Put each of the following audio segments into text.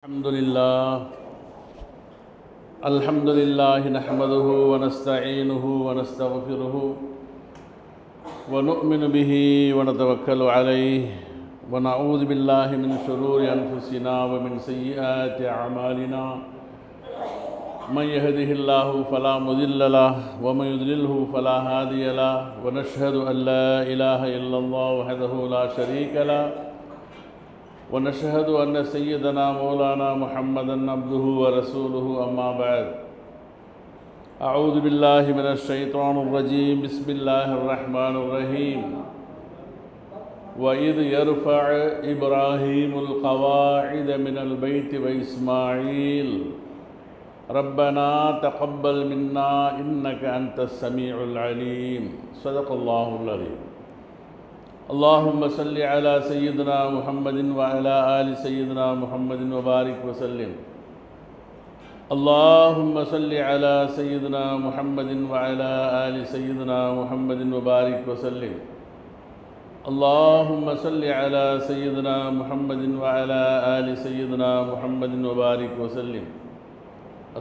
الحمد لله نحمده ونستعينه ونستغفره ونؤمن به ونتوكل عليه ونعوذ بالله من شرور أنفسنا ومن سيئات أعمالنا من يهده الله فلا مضل له ومن يضلله فلا هادي له ونشهد أن لا إله إلا الله وحده لا شريك له ونشهد أن سيدنا مولانا محمدا عبده ورسوله أما بعد أعوذ بالله من الشيطان الرجيم بسم الله الرحمن الرحيم وإذ يرفع إبراهيم القواعد من البيت وإسماعيل ربنا تقبل منا إنك أنت السميع العليم صدق الله العظيم اللهم صل على سيدنا محمد وعلى آل سيدنا محمد وبارك وسلم اللهم صل على سيدنا محمد وعلى آل سيدنا محمد وبارك وسلم اللهم صل على سيدنا محمد وعلى آل سيدنا محمد وبارك وسلم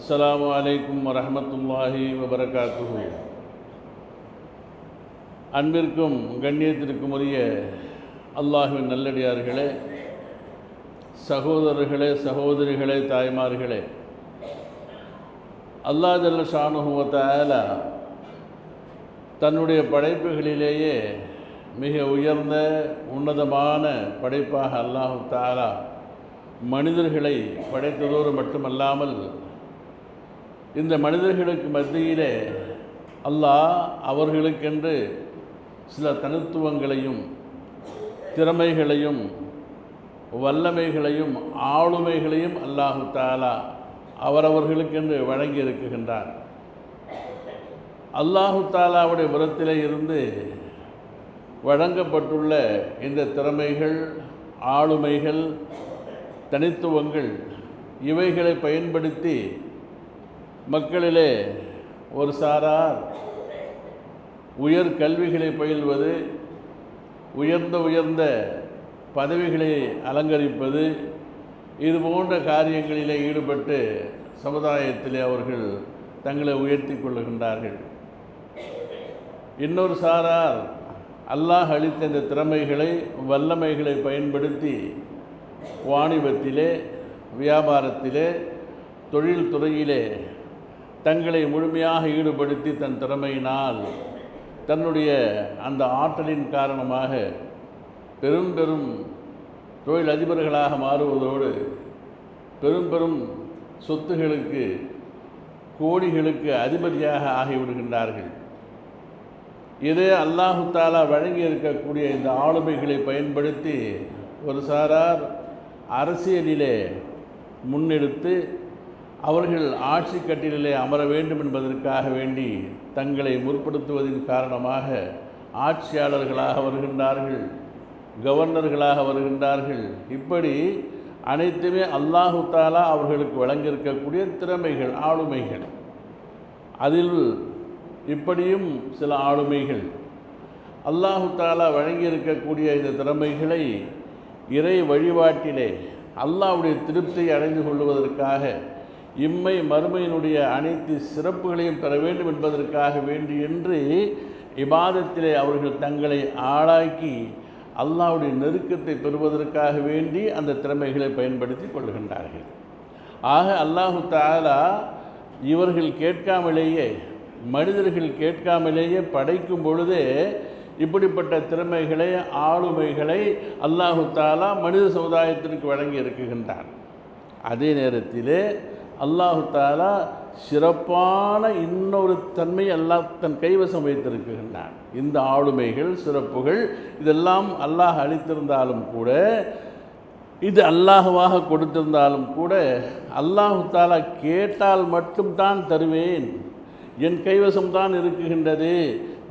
السلام عليكم ورحمة الله وبركاته. அன்பிற்கும் கண்ணியத்திற்கும் உரிய அல்லாஹ்வின் நல்லடியார்களே, சகோதரர்களே, சகோதரிகளே, தாய்மார்களே, அல்லாஹ் ஜல்ல ஷானுஹு வ தஆலா தன்னுடைய படைப்புகளிலேயே மிக உயர்ந்த உன்னதமான படைப்பாக அல்லாஹ் தஆலா மனிதர்களை படைத்ததோடு மட்டுமல்லாமல் இந்த மனிதர்களுக்கு மத்தியிலே அல்லாஹ் அவர்களுக்கென்று சில தனித்துவங்களையும் திறமைகளையும் வல்லமைகளையும் ஆளுமைகளையும் அல்லாஹு தஆலா அவரவர்களுக்கென்று வழங்கி இருக்குகின்றார். அல்லாஹு தஆலாவுடைய புறத்திலே இருந்து வழங்கப்பட்டுள்ள இந்த திறமைகள், ஆளுமைகள், தனித்துவங்கள் இவைகளை பயன்படுத்தி மக்களிலே ஒரு சாரார் உயர் கல்விகளை பயில்வது, உயர்ந்த பதவிகளை அலங்கரிப்பது, இது போன்ற காரியங்களிலே ஈடுபட்டு சமுதாயத்திலே அவர்கள் தங்களை உயர்த்தி கொள்ளுகின்றார்கள். இன்னொரு சாரார் அல்லாஹ் அளித்த இந்த திறமைகளை, வல்லமைகளை பயன்படுத்தி வாணிபத்திலே, வியாபாரத்திலே, தொழில் துறையிலே தங்களை முழுமையாக ஈடுபடுத்தி தன் திறமையினால் தன்னுடைய அந்த ஆற்றலின் காரணமாக பெரும் தொழில் அதிபர்களாக மாறுவதோடு பெரும் சொத்துகளுக்கு, கோடிகளுக்கு அதிபதியாக ஆகிவிடுகின்றார்கள். இதே அல்லாஹு தஆலா வழங்கி இருக்கக்கூடிய இந்த ஆளுமைகளை பயன்படுத்தி ஒரு சாரார் அரசியலிலே முன்னெடுத்து அவர்கள் ஆட்சி கட்டிலே அமர வேண்டும் என்பதற்காக வேண்டி தங்களை முற்படுத்துவதன் காரணமாக ஆட்சியாளர்களாக வருகின்றார்கள், கவர்னர்களாக வருகின்றார்கள். இப்படி அனைத்துமே அல்லாஹு தஆலா அவர்களுக்கு வழங்கியிருக்கக்கூடிய திறமைகள், ஆளுமைகள். அதில் இப்படியும் சில ஆளுமைகள் அல்லாஹு தஆலா வழங்கியிருக்கக்கூடிய இந்த திறமைகளை இறை வழிபாட்டிலே அல்லாஹ்வுடைய திருப்தியை அடைந்து கொள்வதற்காக, இம்மை மறுமையினுடைய அனைத்து சிறப்புகளையும் பெற வேண்டும் என்பதற்காக வேண்டி என்று இபாதத்திலே அவர்கள் தங்களை ஆளாக்கி அல்லாஹ்வுடைய நெருக்கத்தை பெறுவதற்காக வேண்டி அந்த திறமைகளை பயன்படுத்தி கொள்கின்றார்கள். ஆக அல்லாஹு தஆலா இவர்கள் கேட்காமலேயே, மனிதர்கள் கேட்காமலேயே படைக்கும் பொழுதே இப்படிப்பட்ட திறமைகளை, ஆளுமைகளை அல்லாஹு தஆலா மனித சமுதாயத்திற்கு வழங்கி இருக்குகின்றார். அதே நேரத்திலே அல்லாஹு தஆலா சிறப்பான இன்னொரு தன்மை அல்லாஹ் தன் கைவசம் வைத்திருக்கின்றான். இந்த ஆளுமைகள், சிறப்புகள் இதெல்லாம் அல்லாஹ் அளித்திருந்தாலும் கூட, இது அல்லாஹ்வாக கொடுத்திருந்தாலும் கூட, அல்லாஹு தஆலா கேட்டால் மட்டும்தான் தருவேன், என் கைவசம்தான் இருக்குகின்றது,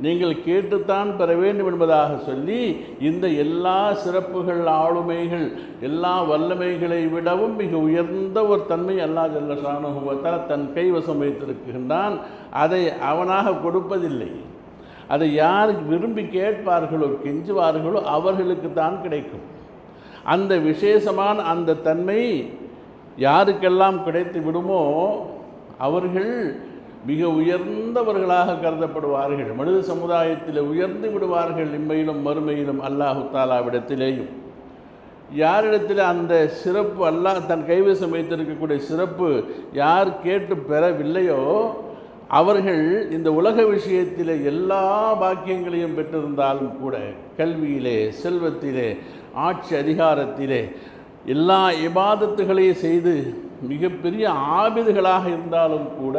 நீங்கள் கேட்டுத்தான் பெற வேண்டும் என்பதாக சொல்லி இந்த எல்லா சிறப்புகள், ஆளுமைகள், எல்லா வல்லமைகளை விடவும் மிக உயர்ந்த ஒரு தன்மை அல்லாஹ் ஜல்ல ஷானுஹு வ தஆலா தன் கைவசம் வைத்திருக்கின்றான். அதை அவனாக கொடுப்பதில்லை. அதை யார் விரும்பி கேட்பார்களோ, கெஞ்சுவார்களோ அவர்களுக்கு தான் கிடைக்கும். அந்த விசேஷமான அந்த தன்மை யாருக்கெல்லாம் கிடைத்து விடுமோ அவர்கள் மிக உயர்ந்தவர்களாக கருதப்படுவார்கள். மனித சமுதாயத்தில் உயர்ந்து விடுவார்கள், இம்மையிலும் மறுமையிலும் அல்லாஹு தாலாவிடத்திலேயும். யாரிடத்தில் அந்த சிறப்பு அல்லாஹ் தன் கைவசம் வைத்திருக்கக்கூடிய சிறப்பு யார் கேட்டு பெறவில்லையோ அவர்கள் இந்த உலக விஷயத்திலே எல்லா பாக்கியங்களையும் பெற்றிருந்தாலும் கூட, கல்வியிலே, செல்வத்திலே, ஆட்சி அதிகாரத்திலே, எல்லா இபாதத்துகளையும் செய்து மிகப்பெரிய ஆபிதுகளாக இருந்தாலும் கூட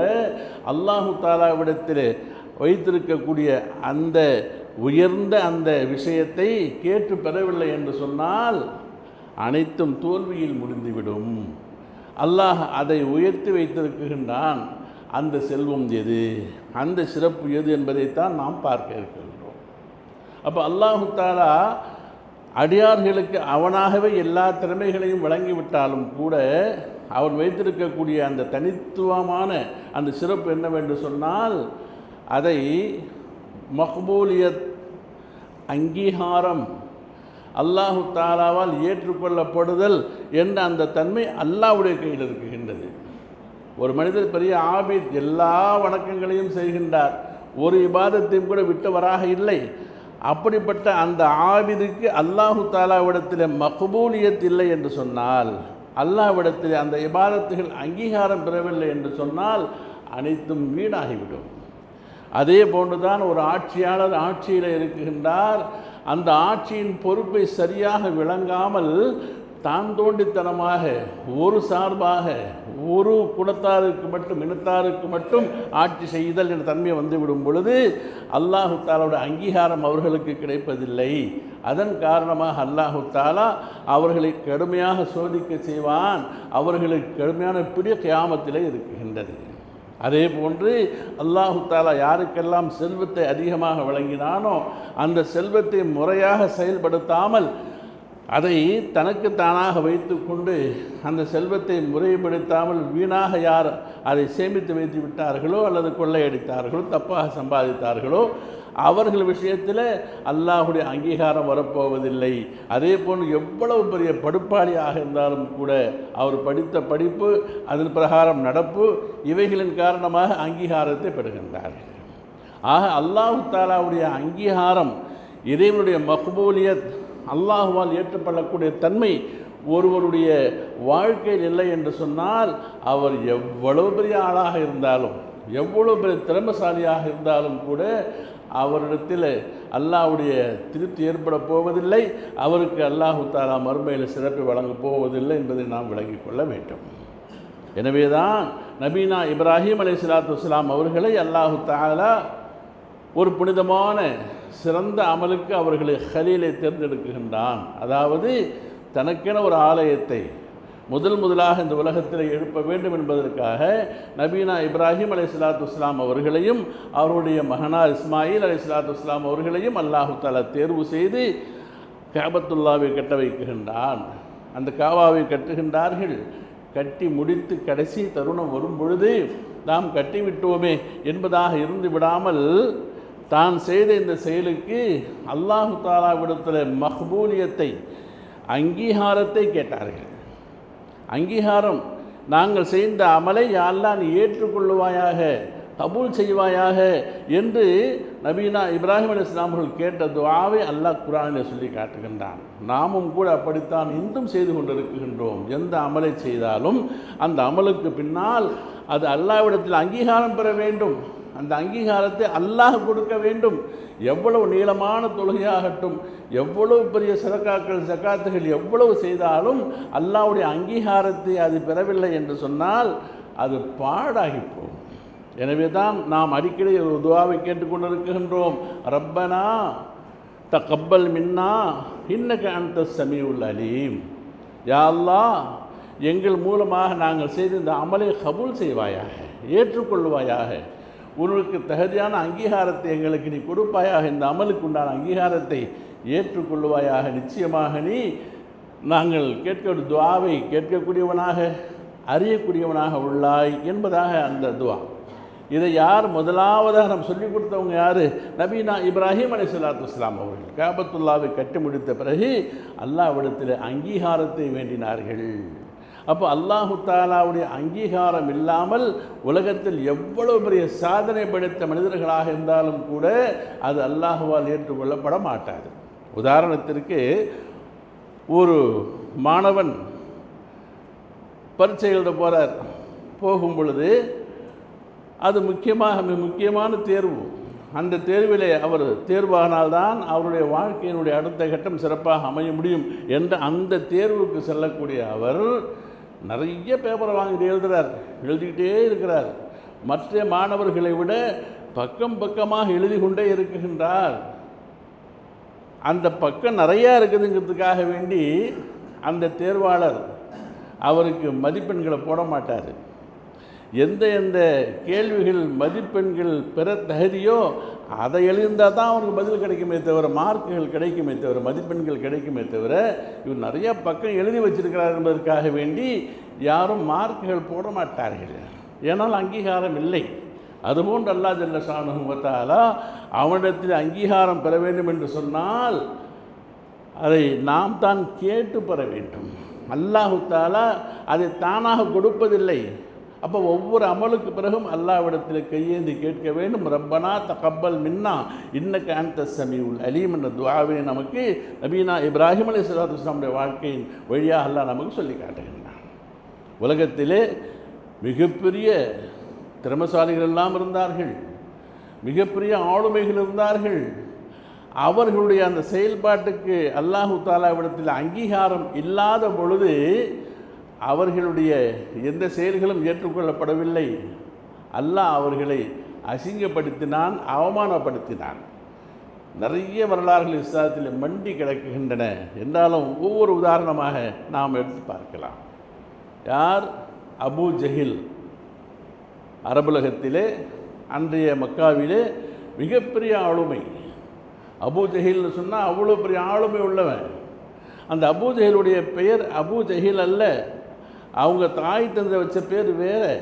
அல்லாஹு தாலாவிடத்தில் வைத்திருக்கக்கூடிய அந்த உயர்ந்த அந்த விஷயத்தை கேட்டு பெறவில்லை என்று சொன்னால் அனைத்தும் தோல்வியில் முடிந்துவிடும். அல்லாஹ் அதை உயர்த்தி வைத்திருக்கின்றான். அந்த செல்வம் எது, அந்த சிறப்பு எது என்பதைத்தான் நாம் பார்க்க இருக்கின்றோம். அப்போ அல்லாஹு தாலா அடியார்களுக்கு அவனாகவே எல்லா திறமைகளையும் வழங்கிவிட்டாலும் கூட அவன் வைத்திருக்கக்கூடிய அந்த தனித்துவமான அந்த சிறப்பு என்னவென்று சொன்னால் அதை மக்பூலியத், அங்கீகாரம், அல்லாஹு தாலாவால் ஏற்றுக்கொள்ளப்படுதல் என்ற அந்த தன்மை அல்லாஹ்வுடைய கையில் இருக்குகின்றது. ஒரு மனிதர் பெரிய ஆபித், எல்லா வணக்கங்களையும் செய்கின்றார், ஒரு இபாதத்தையும் கூட விட்டவராக இல்லை. அப்படிப்பட்ட அந்த ஆபிதுக்கு அல்லாஹு தாலாவிடத்தில் மக்பூலியத் இல்லை என்று சொன்னால், அல்லாஹ்விடத்தில் அந்த இபாதத்துகள் அங்கீகாரம் பெறவில்லை என்று சொன்னால் அனைத்தும் வீணாகிவிடும். அதே போன்றுதான் ஒரு ஆட்சியாளர் ஆட்சியில் இருக்குகின்றார், அந்த ஆட்சியின் பொறுப்பை சரியாக விளங்காமல் தான் தோண்டித்தனமாக ஒரு சார்பாக ஒரு குலத்தாருக்கு மட்டும், இனத்தாருக்கு மட்டும் ஆட்சி செய்தல் என்ற தன்மை வந்துவிடும் பொழுது அல்லாஹு தாலாவுடைய அங்கீகாரம் அவர்களுக்கு கிடைப்பதில்லை. அதன் காரணமாக அல்லாஹு தாலா அவர்களை கடுமையாக சோதிக்க செய்வான். அவர்களுக்கு கடுமையான பிடி கியாமத்திலே இருக்குகின்றது. அதே போன்று அல்லாஹு தாலா யாருக்கெல்லாம் செல்வத்தை அதிகமாக வழங்கினானோ அந்த செல்வத்தை முறையாக செயல்படுத்தாமல் அதை தனக்கு தானாக வைத்து கொண்டு அந்த செல்வத்தை முறைப்படுத்தாமல் வீணாக யார் அதை சேமித்து வைத்து விட்டார்களோ அல்லது கொள்ளையடித்தார்களோ, தப்பாக சம்பாதித்தார்களோ அவர்கள் விஷயத்தில் அல்லாஹுடைய அங்கீகாரம் வரப்போவதில்லை. அதே போன்று எவ்வளவு பெரிய படுப்பாளியாக இருந்தாலும் கூட அவர் படித்த படிப்பு, அதன் பிரகாரம் நடப்பு, இவைகளின் காரணமாக அங்கீகாரத்தை பெறுகின்றார்கள். ஆக அல்லாஹு தாலாவுடைய அங்கீகாரம், இறைவனுடைய மக்பூலியத், அல்லாஹுவால் ஏற்றுக்கொள்ளக்கூடிய தன்மை ஒருவருடைய வாழ்க்கையில் இல்லை என்று சொன்னால் அவர் எவ்வளவு பெரிய ஆளாக இருந்தாலும், எவ்வளவு பெரிய திறமைசாலியாக இருந்தாலும் கூட அவரிடத்தில் அல்லாஹ்வுடைய திருப்தி ஏற்பட போவதில்லை. அவருக்கு அல்லாஹு தாலா மறுமையில் சிறப்பு வழங்கப் போவதில்லை என்பதை நாம் விளங்கிக் கொள்ள வேண்டும். எனவே தான் நபீனா இப்ராஹிம் அலைஹிஸ்ஸலாத்து வஸ்ஸலாம் அவர்களை அல்லாஹு தாலா ஒரு புனிதமான சிறந்த அமலுக்கு அவர்களை ஹலீலை தேர்ந்தெடுக்கின்றான். அதாவது தனக்கென ஒரு ஆலயத்தை முதலாக இந்த உலகத்தில் எழுப்ப வேண்டும் என்பதற்காக நபீனா இப்ராஹிம் அலைஹிஸ்ஸலாத்து வஸ்ஸலாம் அவர்களையும் அவருடைய மகனார் இஸ்மாயில் அலைஹிஸ்ஸலாத்து வஸ்ஸலாம் அவர்களையும் அல்லாஹு தஆலா தேர்வு செய்து காபத்துல்லாவை கட்ட வைக்கின்றான். அந்த காபாவை கட்டுகின்றார்கள். கட்டி முடித்து கடைசி தருணம் வரும் பொழுது நாம் கட்டிவிட்டோமே என்பதாக இருந்து விடாமல் தான் செய்த இந்த செயலுக்கு அல்லாஹு தஆலாவிடத்தில் மக்பூலியத்தை, அங்கீகாரத்தை கேட்டார்கள். அங்கீகாரம், நாங்கள் செய்த அமலை யா அல்லாஹ் நீ ஏற்றுக்கொள்ளுவாயாக, கபூல் செய்வாயாக என்று நபீனா இப்ராஹிம் அலைஹிஸ்ஸலாம் அவர்கள் கேட்ட துஆவை அல்லாஹ் குர்ஆனில் சொல்லி காட்டுகின்றான். நாமும் கூட அப்படித்தான் இன்றும் செய்து கொண்டிருக்கின்றோம். எந்த அமலை செய்தாலும் அந்த அமலுக்கு பின்னால் அது அல்லாஹ்விடத்தில் அங்கீகாரம் பெற வேண்டும். அந்த அங்கீகாரத்தை அல்லாஹ் கொடுக்க வேண்டும். எவ்வளவு நீளமான தொழுகையாகட்டும், எவ்வளவு பெரிய சதகாக்கள் ஜகாத்துகள் எவ்வளவு செய்தாலும் அல்லாஹ்வுடைய அங்கீகாரத்தை அது பெறவில்லை என்று சொன்னால் அது பாழாகி போகும். எனவே தான் நாம் அடிக்கடி ஒரு துஆவை கேட்டுக்கொண்டிருக்கின்றோம். ரப்பனா தகப்பல் மின்னா இன்னக அன்த ஸமீஉல் அலீம். யா அல்லாஹ், எங்கள் மூலமாக நாங்கள் செய்த இந்த அமலை கபூல் செய்வாயாக, ஏற்றுக்கொள்வாயாக, உனக்கு தகுதியான அங்கீகாரத்தை எங்களுக்கு நீ கொடுப்பாயாக, இந்த அமலுக்கு உண்டான அங்கீகாரத்தை ஏற்றுக்கொள்வாயாக. நிச்சயமாக நீ நாங்கள் கேட்க துஆவை கேட்கக்கூடியவனாக, அறியக்கூடியவனாக உள்ளாய் என்பதாக அந்த துஆ. இதை யார் முதலாவதாக நம்ம சொல்லிக் கொடுத்தவங்க யார்? நபீனா இப்ராஹிம் அலைஹிஸ்ஸலாத்து வஸ்ஸலாம் அவர்கள். காபத்துல்லாவை கட்டி முடித்த பிறகு அல்லாஹ்விடத்தில் அங்கீகாரத்தை வேண்டினார்கள். அப்போ அல்லாஹு தாலாவுடைய அங்கீகாரம் இல்லாமல் உலகத்தில் எவ்வளவு பெரிய சாதனை படைத்த மனிதர்களாக இருந்தாலும் கூட அது அல்லாஹுவால் ஏற்றுக்கொள்ளப்பட மாட்டாது. உதாரணத்திற்கு, ஒரு மாணவன் பரீட்சை எழுத போகிறார். போகும் பொழுது அது முக்கியமான தேர்வு. அந்த தேர்விலே அவர் தேர்வானால்தான் அவருடைய வாழ்க்கையினுடைய அடுத்த கட்டம் சிறப்பாக அமைய முடியும் என்ற அந்த தேர்வுக்கு செல்லக்கூடிய அவர் நிறைய பேப்பரை வாங்கிட்டு எழுதிக்கிட்டே இருக்கிறார். மற்ற மாணவர்களை விட பக்கமாக எழுதி கொண்டே இருக்குகின்றார். அந்த பக்கம் நிறையா இருக்குதுங்கிறதுக்காக வேண்டி அந்த தேர்வாளர் அவருக்கு மதிப்பெண்களை போட மாட்டார். எந்த கேள்விகள் மதிப்பெண்கள் பெற தகுதியோ அதை எழுந்தால் தான் அவருக்கு பதில் கிடைக்குமே தவிர, மார்க்குகள் கிடைக்குமே தவிர, மதிப்பெண்கள் கிடைக்குமே தவிர, இவர் நிறைய பக்கம் எழுதி வச்சிருக்கிறார் என்பதற்காக வேண்டி யாரும் மார்க்குகள் போட மாட்டார்கள். ஏனால் அங்கீகாரம் இல்லை. அதுபோன்று அல்லாஹ் ஜல்ல ஷானுஹு வ தஆலா அவனிடத்தில் அங்கீகாரம் பெற வேண்டும் என்று சொன்னால் அதை நாம் தான் கேட்டு பெற வேண்டும். அல்லாஹு தஆலா அதை தானாக கொடுப்பதில்லை. அப்போ ஒவ்வொரு அமலுக்கு பிறகும் அல்லாஹ்விடத்தில் கையேந்தி கேட்க வேண்டும். ரப்பனா தகப்பல் மின்னா இன்னக அன்த ஸமீஉல் அலீம் என்ற துஆவை நமக்கு நபீனா இப்ராஹிம் அலைஹிஸ்ஸலாத்து வஸ்ஸலாமுடைய வாழ்க்கையின் வழியாக அல்லாஹ் நமக்கு சொல்லி காட்டுகின்றான். உலகத்திலே மிகப்பெரிய திறமசாலிகள் எல்லாம் இருந்தார்கள், மிகப்பெரிய ஆளுமைகள் இருந்தார்கள். அவர்களுடைய அந்த செயல்பாட்டுக்கு அல்லாஹு தாலாவிடத்தில் அங்கீகாரம் இல்லாத பொழுது அவர்களுடைய எந்த செயல்களும் ஏற்றுக்கொள்ளப்படவில்லை. அல்லாஹ் அவர்களை அசிங்கப்படுத்தினான், அவமானப்படுத்தினான். நிறைய வரலாறுகள் இஸ்லாத்தில் மண்டி கிடக்குகின்றன. என்றாலும் ஒவ்வொரு உதாரணமாக நாம் எடுத்து பார்க்கலாம். யார்? அபூ ஜஹில். அரபுலகத்திலே அன்றைய மக்காவிலே மிகப்பெரிய ஆளுமை. அபூ ஜஹில்னு சொன்னால் அவ்வளோ பெரிய ஆளுமை உள்ளவன். அந்த அபூ ஜஹிலுடைய பெயர் அபூ ஜஹில் அல்ல, அவங்க தாய் தந்தை வச்ச பேர் வேறு.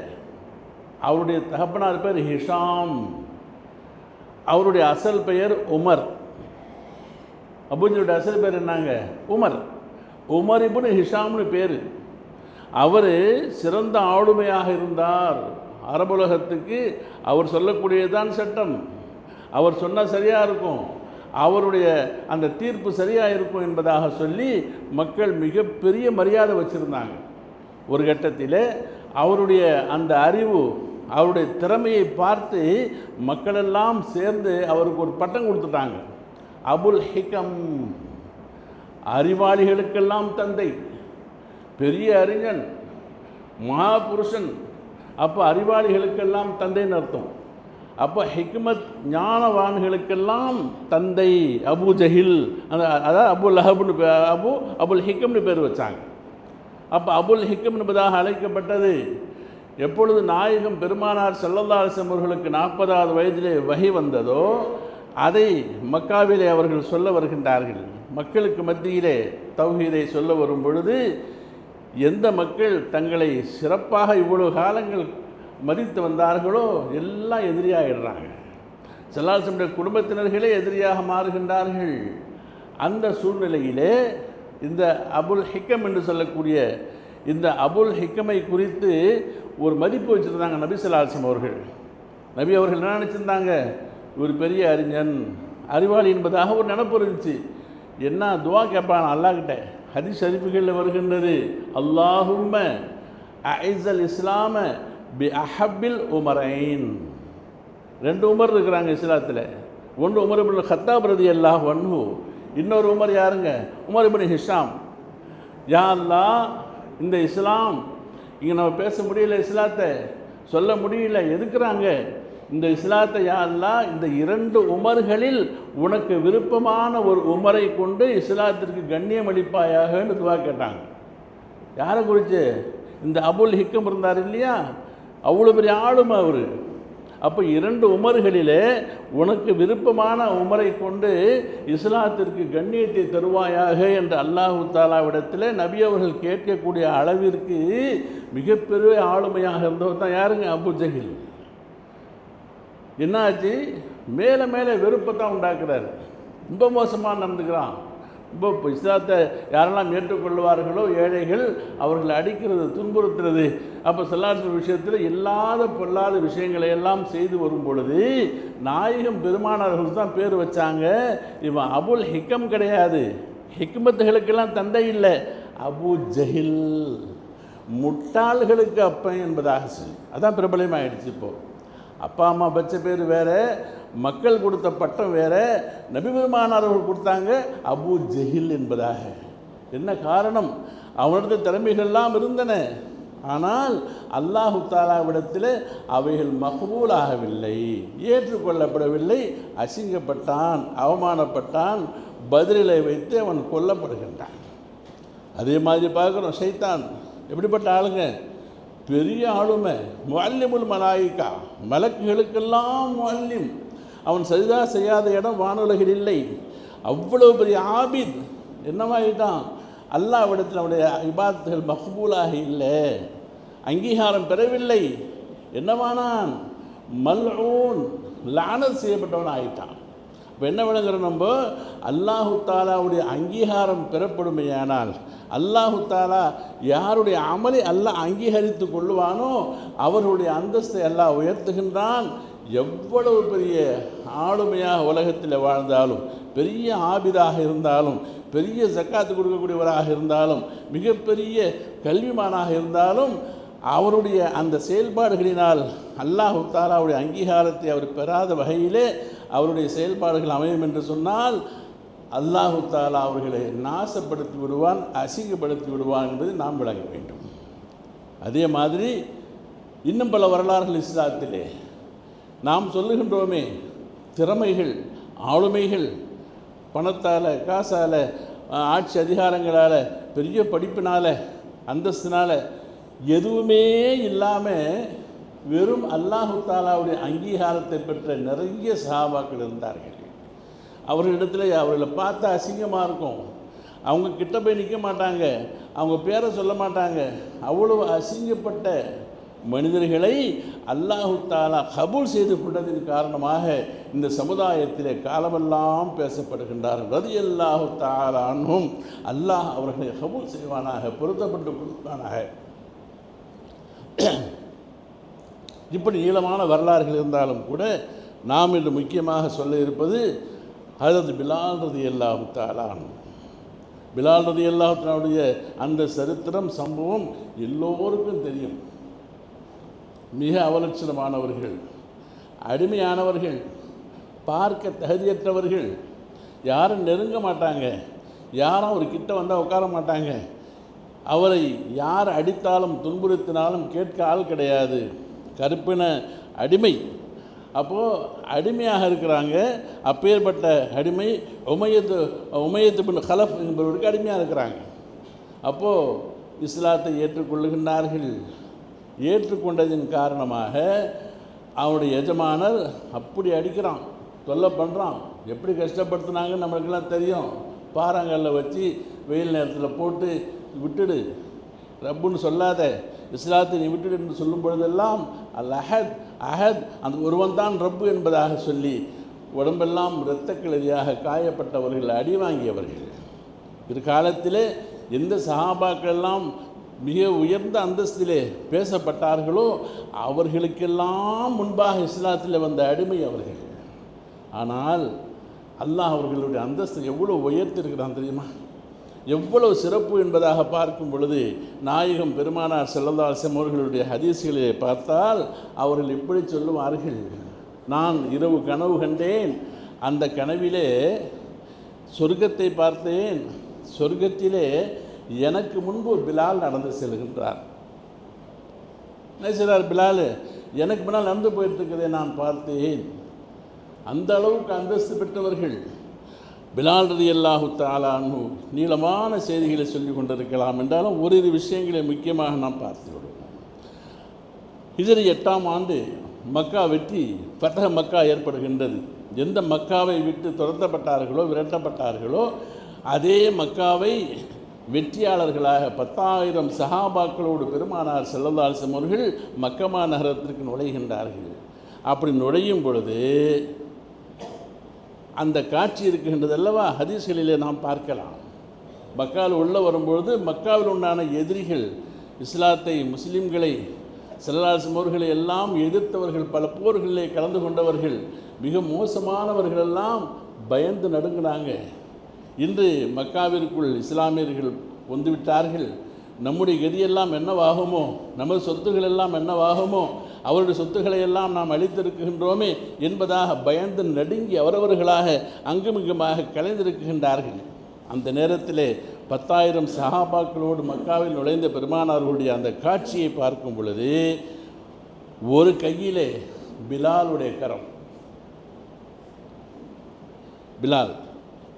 அவருடைய தகப்பனார் பேர் ஹிஷாம், அவருடைய அசல் பெயர் உமர். அபூஜலுடைய அசல் பேர் என்னங்க? உமர். உமர் இப்னு ஹிஷாம்னு பேர். அவர் சிறந்த ஆளுமையாக இருந்தார். அரபுலகத்துக்கு அவர் சொல்லக்கூடியதுதான் சட்டம். அவர் சொன்னால் சரியாக இருக்கும், அவருடைய அந்த தீர்ப்பு சரியாக இருக்கும் என்பதாக சொல்லி மக்கள் மிகப்பெரிய மரியாதை வச்சுருந்தாங்க. ஒரு கட்டத்தில் அவருடைய அந்த அறிவு, அவருடைய திறமையை பார்த்து மக்களெல்லாம் சேர்ந்து அவருக்கு ஒரு பட்டம் கொடுத்துட்டாங்க. அபுல் ஹிகம், அறிவாளிகளுக்கெல்லாம் தந்தை, பெரிய அறிஞன், மகாபுருஷன். அப்போ அறிவாளிகளுக்கெல்லாம் தந்தைன்னு அர்த்தம். அப்போ ஹிக்மத் ஞானவான்களுக்கெல்லாம் தந்தை அபூ ஜஹில். அதாவது அபுல் லஹப்னு அபுல் ஹிக்கம்னு பேர் வச்சாங்க. அப்போ அபுல் ஹிக்கம் என்பதாக அழைக்கப்பட்டது. எப்பொழுது நாயகம் பெருமானார் ஸல்லல்லாஹு அலைஹி வஸல்லம் அவர்களுக்கு 40வது வயதிலே வஹி வந்ததோ அதை மக்காவிலே அவர்கள் சொல்ல வருகின்றார்கள். மக்களுக்கு மத்தியிலே தௌஹீதை சொல்ல வரும் பொழுது எந்த மக்கள் தங்களை சிறப்பாக இவ்வளவு காலங்கள் மதித்து வந்தார்களோ எல்லாம் எதிரியாகிடுறாங்க. ஸல்லல்லாஹு அலைஹி வஸல்லம் குடும்பத்தினர்களே எதிரியாக மாறுகின்றார்கள். அந்த சூழ்நிலையிலே இந்த அபுல் ஹிக்கம் என்று சொல்லக்கூடிய இந்த அபுல் ஹிக்கமை குறித்து ஒரு மதிப்பு வச்சுருந்தாங்க நபி ஸல்லல்லாஹு அலைஹி வஸல்லம் அவர்கள். நபி அவர்கள் என்ன நினச்சிருந்தாங்க? ஒரு பெரிய அறிஞன், அறிவாளி என்பதாக ஒரு நினப்பு இருந்துச்சு. என்ன துவா கேட்பான் அல்லாஹ்கிட்ட. ஹதீஸ் ஷரீஃப்களில் வருகின்றது, அல்லாஹும்ம அஇஸ்ஸல் இஸ்லாம பி அஹப்பில் உமரைன். 2 உமர் இருக்கிறாங்க இஸ்லாத்தில். ஒன்று உமர் இப்னு கத்தாப் ரலியல்லாஹு அன்ஹு, இன்னொரு உமர் யாருங்க? Umar ibn Hisham. யா அல்லாஹ், இந்த இஸ்லாம் இங்கே நம்ம பேச முடியல, இஸ்லாத்தை சொல்ல முடியல, எதுக்குறாங்க இந்த இஸ்லாத்தை? யா அல்லாஹ், இந்த 2 உமர்களில் உனக்கு விருப்பமான ஒரு உமரை கொண்டு இஸ்லாத்திற்கு கண்ணியம் அளிப்பாயாகன்னு துவா கேட்டாங்க. யாரை குறித்து? இந்த அபுல் ஹிக்கம் இருந்தார் இல்லையா, அவ்வளோ பெரிய ஆளுமை அவர். அப்போ 2 உமர்களிலே உனக்கு விருப்பமான உமரை கொண்டு இஸ்லாத்திற்கு கண்ணியத்தை தருவாயாக என்று அல்லாஹு தாலாவிடத்தில் நபி அவர்கள் கேட்கக்கூடிய அளவிற்கு மிகப்பெரிய ஆளுமையாக இருந்தவர் தான் யாருங்க? அபூ ஜஹில். என்னாச்சு? மேலே மேலே வெறுப்பை தான் உண்டாக்குறாரு. ரொம்ப மோசமாக நடந்துக்கிறான், இப்போ இஸ்லாத்தை யாரெல்லாம் ஏற்றுக்கொள்வார்களோ ஏழைகள் அவர்களை அடிக்கிறது, துன்புறுத்துறது. அப்போ ஸல்லல்லாஹு விஷயத்தில் இல்லாத பொல்லாத விஷயங்களை எல்லாம் செய்து வரும் பொழுது நாயகம் பெருமானார்கள் தான் பேர் வச்சாங்க. இவன் அபுல் ஹிக்கம் கிடையாது, ஹிக்மத்துகளுக்கெல்லாம் தந்தை இல்லை, அபு ஜஹில், முட்டாள்களுக்கு அப்பன் என்பதாக சொல்லி அதான் பிரபலமாகிடுச்சு. இப்போது அப்பா அம்மா வச்ச பேர் வேறு, மக்கள் கொடுத்த பட்டம் வேறு, நபி பெருமானார்கள் கொடுத்தாங்க அபு ஜஹில் என்பதாக. என்ன காரணம்? அவனது திறமைகள்லாம் இருந்தன, ஆனால் அல்லாஹு தாலாவிடத்தில் அவைகள் மக்பூலாகவில்லை, ஏற்றுக்கொள்ளப்படவில்லை. அசிங்கப்பட்டான், அவமானப்பட்டான், பதிலை வைத்து அவன் கொல்லப்படுகின்றான். அதே மாதிரி பார்க்குறோம் ஷைத்தான் எப்படிப்பட்ட ஆளுங்க, பெரிய ஆளுமை, முஅல்லிமுல் மலாயிகா, மலக்குகளுக்கெல்லாம் முஅல்லிம். அவன் சஜிதா செய்யாத இடம் வானுலகில் இல்லை. அவ்வளோ பெரிய ஆபித் என்னவாயிட்டான், அல்லாஹ்விடத்தில் அவனுடைய இபாதத்துகள் மக்பூலாக இல்லை, அங்கீகாரம் பெறவில்லை. என்னவானான்? மல்ஊன், லானத் செய்யப்பட்டவன் ஆயிட்டான். இப்போ என்ன விளங்குற, நம்ம அல்லாஹு தாலாவுடைய அங்கீகாரம் பெறப்படுமையானால், அல்லாஹு தாலா யாருடைய அமலை அல்லாஹ் அங்கீகரித்து கொள்ளுவானோ அவர்களுடைய அந்தஸ்தை அல்லாஹ் உயர்த்துகின்றான். எவ்வளவு பெரிய ஆளுமையாக உலகத்தில் வாழ்ந்தாலும், பெரிய ஆபிதாக இருந்தாலும், பெரிய ஜக்காத்து கொடுக்கக்கூடியவராக இருந்தாலும், மிகப்பெரிய கல்விமானாக இருந்தாலும், அவருடைய அந்த செயல்பாடுகளினால் அல்லாஹு தாலாவுடைய அங்கீகாரத்தை அவர் பெறாத வகையிலே அவருடைய செயல்பாடுகள் அமையும் என்று சொன்னால் அல்லாஹு தாலா அவர்களை நாசப்படுத்தி விடுவான், அசிங்கப்படுத்தி விடுவான் என்பதை நாம் விளங்க வேண்டும். அதே மாதிரி இன்னும் பல வரலாறுகள் இஸ்லாத்திலே நாம் சொல்லுகின்றோமே, திறமைகள், ஆளுமைகள், பணத்தால், காசால், ஆட்சி அதிகாரங்களால், பெரிய படிப்பினால், அந்தஸ்தினால் எதுவுமே இல்லாமல் வெறும் அல்லாஹு தாலாவுடைய அங்கீகாரத்தை பெற்ற நிறைய சஹாபாக்கள் இருந்தார்கள். அவர்களிடத்தில் அவர்களை பார்த்தா அசிங்கமாக இருக்கும், அவங்க கிட்ட போய் நிற்க மாட்டாங்க, அவங்க பேரை சொல்ல மாட்டாங்க. அவ்வளவு அசிங்கப்பட்ட மனிதர்களை அல்லாஹு தாலா கபூல் செய்து கொண்டதின் காரணமாக இந்த சமுதாயத்திலே காலமெல்லாம் பேசப்படுகின்றார்கள். ரலியல்லாஹு தஆலா அன்ஹும், அல்லாஹ் அவர்களை கபூல் செய்வானாக, பொருத்தப்பட்டு கொடுப்பானாக. இப்படி நீளமான வரலாறுகள் இருந்தாலும் கூட நாம் இன்று முக்கியமாக சொல்ல இருப்பது ஹஜ்ரத் பிலால் ரலியல்லாஹு தஆலா அன்ஹு. பிலால் ரலியல்லாஹு தஆலாவுடைய அந்த சரித்திரம், சம்பவம் எல்லோருக்கும் தெரியும். மிக அவலட்சணமானவர்கள், அடிமையானவர்கள், பார்க்க தகுதியற்றவர்கள், யாரும் நெருங்க மாட்டாங்க, யாரும் அவர் கிட்ட வந்தால் உட்கார மாட்டாங்க. அவரை யார் அடித்தாலும் துன்புறுத்தினாலும் கேட்க ஆள் கிடையாது. கருப்பின அடிமை. அப்போது அடிமையாக இருக்கிறாங்க. அப்பேற்பட்ட அடிமை உமையத்து பின் கலஃப் என்பவருக்கு அடிமையாக இருக்கிறாங்க. அப்போது இஸ்லாத்தை ஏற்றுக்கொள்ளுகின்றார்கள். ஏற்றுக்கொண்டதின் காரணமாக அவனுடைய எஜமானர் அப்படி அடிக்கிறான், தொல்லை பண்ணுறான். எப்படி கஷ்டப்படுத்தினாங்கன்னு நம்மளுக்கெல்லாம் தெரியும். பாறாங்கல்ல வச்சு வெயில் நேரத்தில் போட்டு விட்டுடு, ரப்புன்னு சொல்லாத, இஸ்லாத்தை நீ விட்டுடு என்று சொல்லும் பொழுதெல்லாம் அல் அஹத் அஹத், அந்த ஒருவன் தான் ரப்பு என்பதாக சொல்லி உடம்பெல்லாம் இரத்த கிளறியாக காயப்பட்டவர்கள், அடி வாங்கியவர்கள். பிற்காலத்திலே எந்த சஹாபாக்களெல்லாம் மிக உயர்ந்த அந்தஸ்திலே பேசப்பட்டார்களோ அவர்களுக்கெல்லாம் முன்பாக இஸ்லாத்தில் வந்த அடிமை அவர்கள். ஆனால் அல்லாஹ் அவர்களுடைய அந்தஸ்து எவ்வளோ உயர்த்திருக்கிறான் தெரியுமா? எவ்வளவு சிறப்பு என்பதாக பார்க்கும் பொழுது நாயகம் பெருமானார் ஸல்லல்லாஹு அலைஹி வஸல்லம் அவர்களுடைய ஹதீஸ்களை பார்த்தால் அவர்கள் இப்படி சொல்லுவார்கள், நான் இரவு கனவு கண்டேன், அந்த கனவிலே சொர்க்கத்தை பார்த்தேன், சொர்க்கத்திலே எனக்கு முன்பு பிலால் நடந்து செல்கின்றார். என்ன செய்கிறார் பிலால்? எனக்கு முன்னால் நடந்து போயிருக்கிறதை நான் பார்த்தேன். அந்த அளவுக்கு அந்தஸ்து பெற்றவர்கள் பிலால் ரலியல்லாஹு தஆலா அன்ஹு. நீளமான செய்திகளை சொல்லிக் கொண்டிருக்கலாம், என்றாலும் ஓரிரு விஷயங்களை முக்கியமாக நாம் பார்த்து விடுவோம். ஹிஜ்ரி 8ஆம் ஆண்டு மக்கா வெற்றி, ஃபத்ஹ் மக்கா ஏற்படுகின்றது. எந்த மக்காவை விட்டு துரத்தப்பட்டார்களோ, விரட்டப்பட்டார்களோ, அதே மக்காவை வெற்றியாளர்களாக 10,000 சஹாபாக்களோடு பெருமானார் ஸல்லல்லாஹு அலைஹி வஸல்லம் அவர்கள் மக்கமா நகரத்திற்கு நுழைகின்றார்கள். அப்படி நுழையும் பொழுது அந்த காட்சி இருக்கின்றது அல்லவா, ஹதீஸ்களிலே நாம் பார்க்கலாம். மக்காவில் உள்ள வரும்பொழுது மக்காவில் உண்டான எதிரிகள், இஸ்லாத்தை முஸ்லீம்களை ஸல்லல்லாஹு அவர்களை எல்லாம் எதிர்த்தவர்கள், பல போர்களிலே கலந்து கொண்டவர்கள், மிக மோசமானவர்களெல்லாம் பயந்து நடுங்கினாங்க. இன்று மக்காவிற்குள் இஸ்லாமியர்கள் வந்துவிட்டார்கள், நம்முடைய கதியெல்லாம் என்னவாகுமோ, நமது சொத்துக்கள் எல்லாம் என்னவாகுமோ, அவருடைய சொத்துக்களை எல்லாம் நாம் அளித்திருக்கின்றோமே என்பதாக பயந்து நடுங்கி அவரவர்களாக அங்குமிங்குமாக கலைந்திருக்கின்றார்கள். அந்த நேரத்திலே 10,000 சஹாபாக்களோடு மக்காவில் நுழைந்த பெருமானார்களுடைய அந்த காட்சியை பார்க்கும் பொழுது, ஒரு கையிலே பிலாலுடைய கரம், பிலால்,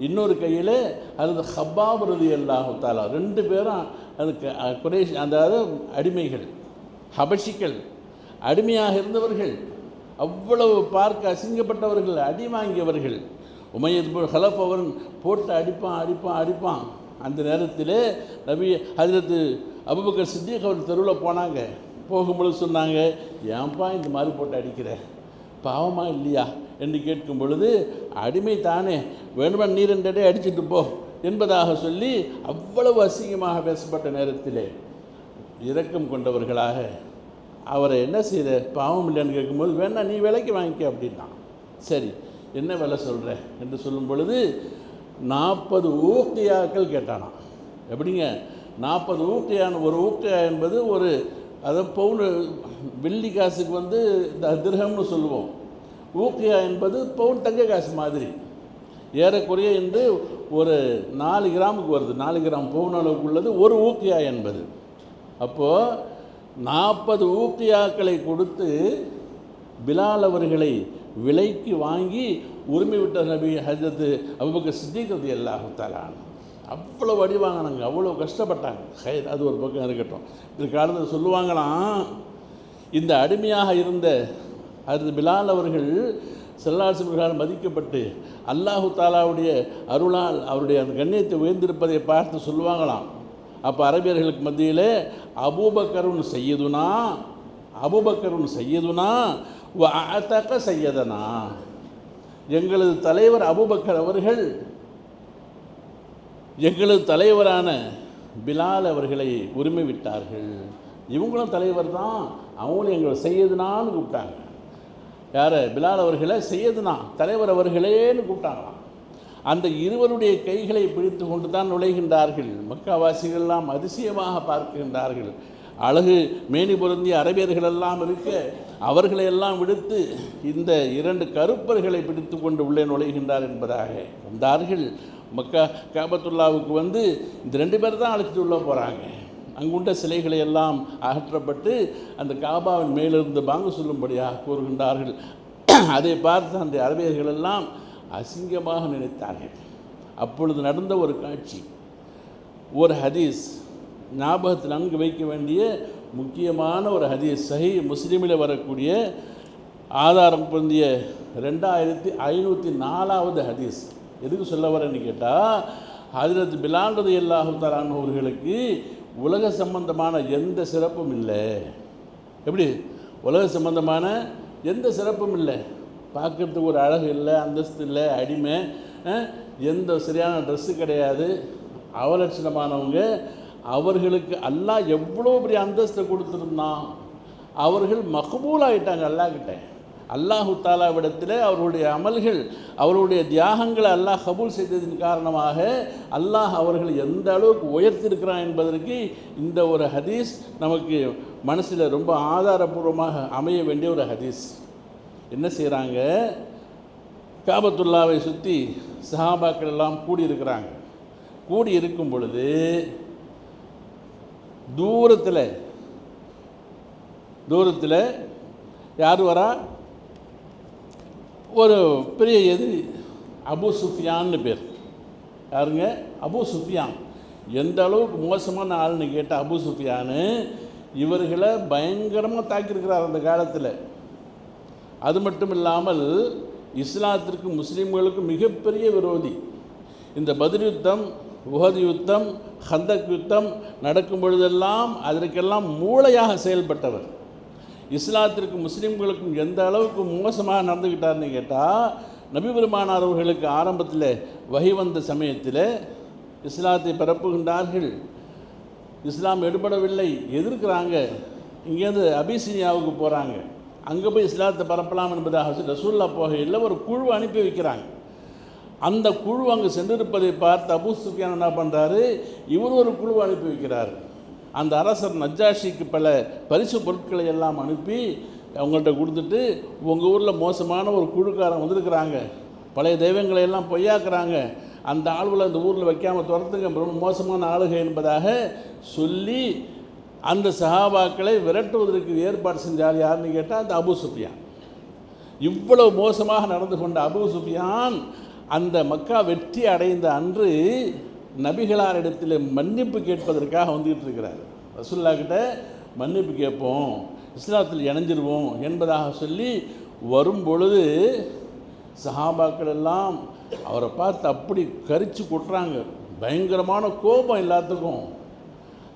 இன்னொரு கையில் அது ஹப்பாப் ரலியல்லாஹு தஆலா, 2 பேரும் அதுக்கு குறைஷ், அதாவது அடிமைகள், ஹபஷிகள், அடிமையாக இருந்தவர்கள், அவ்வளவு பார்க்க அசிங்கப்பட்டவர்கள், அடி வாங்கியவர்கள். உமையத் பின் ஹலஃப் அவன் போட்டு அடிப்பான். அந்த நேரத்தில் நபி ஹஜ்ரத் அபூபக்கர் சித்திக் அவர் தெருவில் போனாங்க. போகும்பொழுது சொன்னாங்க, ஏன்பா இந்த மாதிரி போட்டு அடிக்கிற, பாவமா இல்லையா என்று கேட்கும் பொழுது, அடிமை தானே, வேணுமா நீ 2 அடி அடிச்சுட்டு போ என்பதாக சொல்லி அவ்வளவு அசிங்கமாக பேசப்பட்ட நேரத்தில் இரக்கம் கொண்டவர்களாக அவரை என்ன செய்த, பாவம் இல்லைன்னு கேட்கும்போது, வேணா நீ விலைக்கு வாங்கிக்க அப்படின்னா. சரி, என்ன விலை சொல்கிற என்று சொல்லும் பொழுது 40 ஊக்கியாக்கள் கேட்டானான். எப்படிங்க 40 ஊக்கியான்னு, ஒரு ஊக்கியா என்பது ஒரு, அதை பவுன் வெள்ளி காசுக்கு திர்ஹம்னு சொல்லுவோம். ஊக்கியா என்பது பவுன் தங்க காசு மாதிரி, ஏறக்குறைய என்று ஒரு 4 கிராமுக்கு வருது. 4 கிராம் பவுன் அளவுக்கு உள்ளது ஒரு ஊக்கியா என்பது. அப்போது 40 ஊக்கியாக்களை கொடுத்து பிலால் அவர்களை விலைக்கு வாங்கி உரிமை விட்ட நபி ஹஜ்ரத் அபூபக்கர் சித்திக் ரலியல்லாஹு தஆலா அவ்வளோ அடி வாங்கினாங்க, அவ்வளோ கஷ்டப்பட்டாங்க. அது ஒரு பக்கம் இருக்கட்டும். இந்த காலத்தில் சொல்லுவாங்களாம், இந்த அடிமையாக இருந்த ஹஜ்ரத் பிலால் அவர்கள் ஸல்லல்லாஹு அலைஹி வஸல்லம் மதிக்கப்பட்டு அல்லாஹு தாலாவுடைய அருளால் அவருடைய அந்த கண்ணியத்தை உயர்ந்திருப்பதை பார்த்து சொல்லுவாங்களாம். அப்போ அரபியர்களுக்கு மத்தியிலே அபூபக்கருன் சையதுனா வ அஅதக சையதனா, எங்களது தலைவர் அபூபக்கர் அவர்கள் எங்களது தலைவரான பிலால் அவர்களை உரிமை விட்டார்கள். இவங்களும் தலைவர் தான், அவங்களும் எங்களை செய்யதுனான்னு கூப்பிட்டாங்க. யார்? பிலால் அவர்களை செய்யதுனா தலைவர் அவர்களேன்னு கூப்பிட்டாங்களாம். அந்த இருவருடைய கைகளை பிடித்து கொண்டு தான் நுழைகின்றார்கள். மக்காவாசிகளெல்லாம் அதிசயமாக பார்க்கின்றார்கள். அழகு மேனி பொருந்திய அரபியர்களெல்லாம் இருக்க அவர்களையெல்லாம் விடுத்து இந்த 2 கருப்பர்களை பிடித்து கொண்டு உள்ளே நுழைகின்றார் என்பதாக வந்தார்கள். மக்கா காபத்துல்லாவுக்கு இந்த 2 பேர் தான் அழைச்சிட்டு உள்ளே போகிறாங்க. அங்குண்ட சிலைகளை எல்லாம் அகற்றப்பட்டு அந்த காபாவின் மேலிருந்து பாங்கு சொல்லும்படியாக கூறுகின்றார்கள். அதை பார்த்து அந்த அரபியர்கள் எல்லாம் அசிங்கமாக நினைத்தார்கள். அப்பொழுது நடந்த ஒரு காட்சி, ஒரு ஹதீஸ், ஞாபகத்தில் நன்கு வைக்க வேண்டிய முக்கியமான ஒரு ஹதீஸ், சஹீஹ் முஸ்லிமில் வரக்கூடிய ஆதாரம் பொருந்திய 2504வது ஹதீஸ். எதுக்கு சொல்ல வரேன்னு கேட்டால், ஹஜ்ரத் பிலால் ரலியல்லாஹு தஆலா அவர்களுக்கு உலக சம்பந்தமான எந்த சிறப்பும் இல்லை. எப்படி? உலக சம்பந்தமான எந்த சிறப்பும் இல்லை. பார்க்குறதுக்கு ஒரு அழகு இல்லை, அந்தஸ்து இல்லை, அடிமை, எந்த சரியான ட்ரெஸ்ஸு கிடையாது, அவலட்சணமானவங்க. அவர்களுக்கு அல்லாஹ் எவ்வளோ பெரிய அந்தஸ்தை கொடுத்துருந்தான். அவர்கள் மக்பூல் ஆகிட்டாங்க அல்லாஹ்கிட்ட. அல்லாஹு தாலாவிடத்தில் அவர்களுடைய அமல்கள், அவர்களுடைய தியாகங்களை அல்லாஹ் கபூல் செய்ததின் காரணமாக அல்லாஹ் அவர்கள் எந்த அளவுக்கு உயர்த்திருக்கிறான் என்பதற்கு இந்த ஒரு ஹதீஸ் நமக்கு மனசில் ரொம்ப ஆதாரபூர்வமாக அமைய வேண்டிய ஒரு ஹதீஸ். என்ன செய்கிறாங்க? காபத்துல்லாவை சுற்றி சஹாபாக்கள் எல்லாம் கூடியிருக்கிறாங்க. கூடி இருக்கும் பொழுது தூரத்தில் யார் வரா? ஒரு பெரிய எதிரி, அபு சுஃபியான்னு பேர். யாருங்க? அபு சுஃபியான். எந்த அளவுக்கு மோசமான ஆள்னு கேட்டால் அபு சுஃபியானு இவர்களை பயங்கரமாக தாக்கியிருக்கிறார் அந்த காலத்தில். அது மட்டும் இல்லாமல் இஸ்லாத்திற்கு முஸ்லீம்களுக்கு மிகப்பெரிய விரோதி. இந்த பத்ர் யுத்தம், உஹது யுத்தம், ஹந்தக் யுத்தம் நடக்கும் பொழுதெல்லாம் அதற்கெல்லாம் மூளையாக செயல்பட்டவர். இஸ்லாத்திற்கு முஸ்லீம்களுக்கும் எந்த அளவுக்கு மோசமாக நடந்துக்கிட்டார்னு கேட்டால், நபி பெருமானார் அவர்களுக்கு ஆரம்பத்தில் வஹி வந்த சமயத்தில் இஸ்லாத்தை பரப்புகின்றார்கள். இஸ்லாம் எடுபடவில்லை, எதிர்க்கிறாங்க. இங்கேருந்து அபிசீனியாவுக்கு போகிறாங்க. அங்கே போய் இஸ்லாத்தை பரப்பலாம் என்பதாக ரசூல்லா போகையில் ஒரு குழு அனுப்பி வைக்கிறாங்க. அந்த குழு அங்கே சென்றிருப்பதை பார்த்து அபூ சுஃபியான் என்ன பண்ணுறாரு, இவர் ஒரு குழு அனுப்பி வைக்கிறார். அந்த அரசர் நஜ்ஜாஷிக்கு பல பரிசு பொருட்களை எல்லாம் அனுப்பி அவங்கள்ட்ட கொடுத்துட்டு, உங்கள் ஊரில் மோசமான ஒரு குழுக்காரன் வந்திருக்கிறாங்க, பழைய தெய்வங்களை எல்லாம் பொய்யாக்குறாங்க, அந்த ஆளுகளை அந்த ஊரில் வைக்காமல் துரத்துங்க, ரொம்ப மோசமான ஆளுகை என்பதாக சொல்லி அந்த சஹாபாக்களை விரட்டுவதற்கு ஏற்பாடு செஞ்சார். யாருன்னு கேட்டால் அந்த அபூ சுஃபியான். இவ்வளவு மோசமாக நடந்து கொண்ட அபூ சுஃபியான் அந்த மக்கா வெற்றி அடைந்த அன்று நபிகளாரிடத்தில் மன்னிப்பு கேட்பதற்காக வந்துக்கிட்டு இருக்கிறார். ரசூலுல்லாஹ் கிட்ட மன்னிப்பு கேட்போம், இஸ்லாத்தில் இணைஞ்சிருவோம் என்பதாக சொல்லி வரும் பொழுது சஹாபாக்கள் எல்லாம் அவரை பார்த்து அப்படி கரிச்சு கொட்டுறாங்க. பயங்கரமான கோபம் எல்லாத்துக்கும்.